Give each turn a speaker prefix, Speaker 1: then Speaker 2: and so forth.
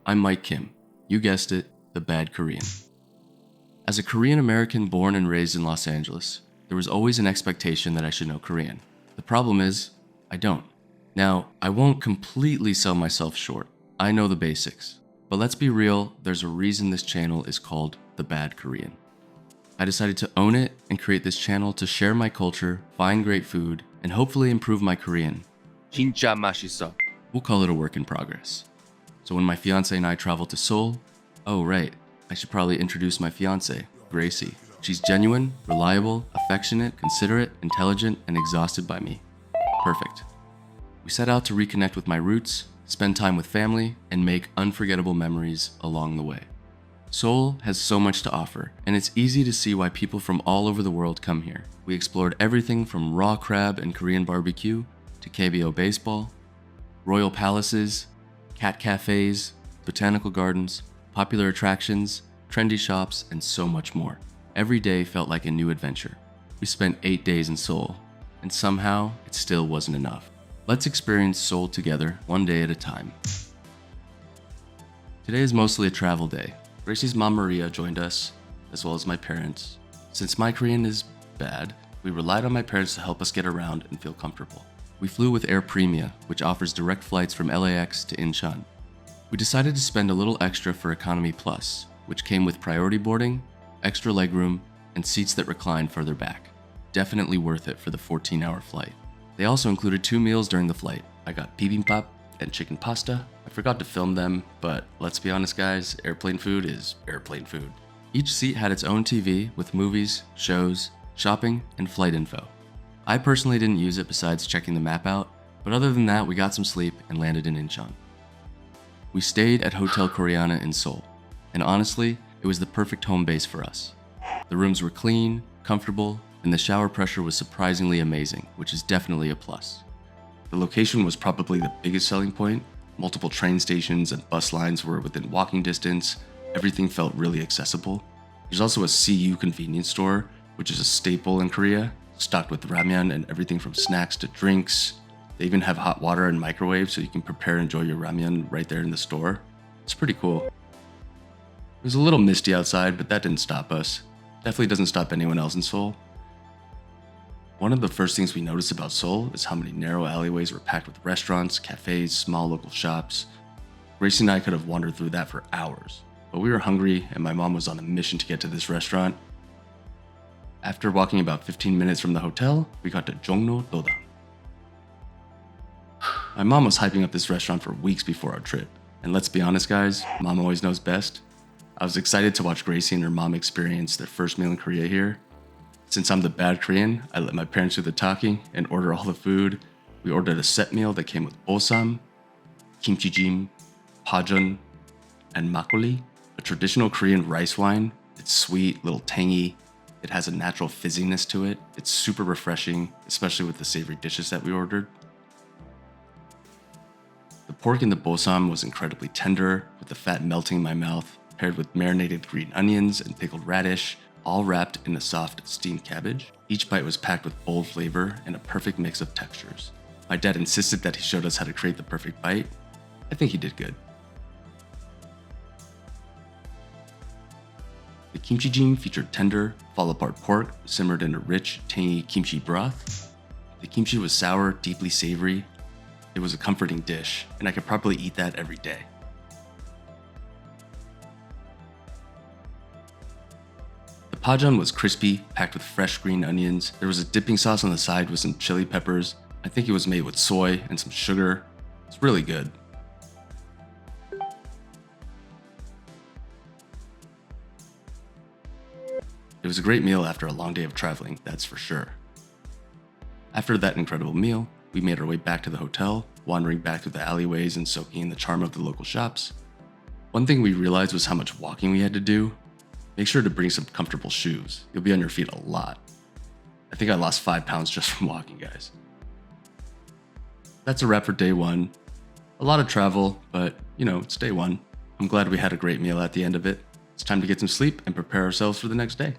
Speaker 1: I'm Mike Kim. You guessed it, the bad Korean. As a Korean American born and raised in Los Angeles, there was always an expectation that I should know Korean. The problem is, I don't. Now, I won't completely sell myself short. I know the basics. But let's be real, there's a reason this channel is called The Bad Korean. I decided to own it and create this channel to share my culture, find great food, and hopefully improve my Korean.
Speaker 2: 진짜 맛있어.
Speaker 1: We'll call it a work in progress. So when my fiancé and I traveled to Seoul, oh right, I should probably introduce my fiancé, Gracie. She's genuine, reliable, affectionate, considerate, intelligent, and exhausted by me. Perfect. We set out to reconnect with my roots, spend time with family, and make unforgettable memories along the way. Seoul has so much to offer, and it's easy to see why people from all over the world come here. We explored everything from raw crab and Korean barbecue to KBO baseball, royal palaces, cat cafes, botanical gardens, popular attractions, trendy shops, and so much more. Every day felt like a new adventure. We spent 8 days in Seoul, and somehow it still wasn't enough. Let's experience Seoul together, one day at a time. Today is mostly a travel day. Gracie's mom Maria joined us, as well as my parents. Since my Korean is bad, we relied on my parents to help us get around and feel comfortable. We flew with Air Premia, which offers direct flights from LAX to Incheon. We decided to spend a little extra for Economy Plus, which came with priority boarding, extra legroom, and seats that recline further back. Definitely worth it for the 14-hour flight. They also included 2 meals during the flight. I got bibimbap and chicken pasta. I forgot to film them, but let's be honest guys, airplane food is airplane food. Each seat had its own TV with movies, shows, shopping, and flight info. I personally didn't use it besides checking the map out, but other than that, we got some sleep and landed in Incheon. We stayed at Hotel Koreana in Seoul, and honestly, it was the perfect home base for us. The rooms were clean, comfortable, and the shower pressure was surprisingly amazing, which is definitely a plus. The location was probably the biggest selling point. Multiple train stations and bus lines were within walking distance. Everything felt really accessible. There's also a CU convenience store, which is a staple in Korea, stocked with ramen and everything from snacks to drinks. They even have hot water and microwave so you can prepare and enjoy your ramen right there in the store. It's pretty cool. It was a little misty outside, but that didn't stop us. Definitely doesn't stop anyone else in Seoul. One of the first things we noticed about Seoul is how many narrow alleyways were packed with restaurants, cafes, small local shops. Gracie and I could have wandered through that for hours, but we were hungry and my mom was on a mission to get to this restaurant. After walking about 15 minutes from the hotel, we got to Jongno, Dodam. My mom was hyping up this restaurant for weeks before our trip, and let's be honest guys, mom always knows best. I was excited to watch Gracie and her mom experience their first meal in Korea here. Since I'm the bad Korean, I let my parents do the talking and order all the food. We ordered a set meal that came with bosam, kimchi jjim, pajeon, and makgeolli, a traditional Korean rice wine. It's sweet, a little tangy. It has a natural fizziness to it. It's super refreshing, especially with the savory dishes that we ordered. The pork in the bosam was incredibly tender, with the fat melting in my mouth, paired with marinated green onions and pickled radish, all wrapped in a soft steamed cabbage. Each bite was packed with bold flavor and a perfect mix of textures. My dad insisted that he showed us how to create the perfect bite. I think he did good. The kimchi jjim featured tender, fall-apart pork simmered in a rich, tangy kimchi broth. The kimchi was sour, deeply savory. It was a comforting dish, and I could probably eat that every day. The pajeon was crispy, packed with fresh green onions. There was a dipping sauce on the side with some chili peppers. I think it was made with soy and some sugar. It's really good. It was a great meal after a long day of traveling, that's for sure. After that incredible meal, we made our way back to the hotel, wandering back through the alleyways and soaking in the charm of the local shops. One thing we realized was how much walking we had to do. Make sure to bring some comfortable shoes. You'll be on your feet a lot. I think I lost 5 pounds just from walking, guys. That's a wrap for day 1. A lot of travel, but it's day 1. I'm glad we had a great meal at the end of it. It's time to get some sleep and prepare ourselves for the next day.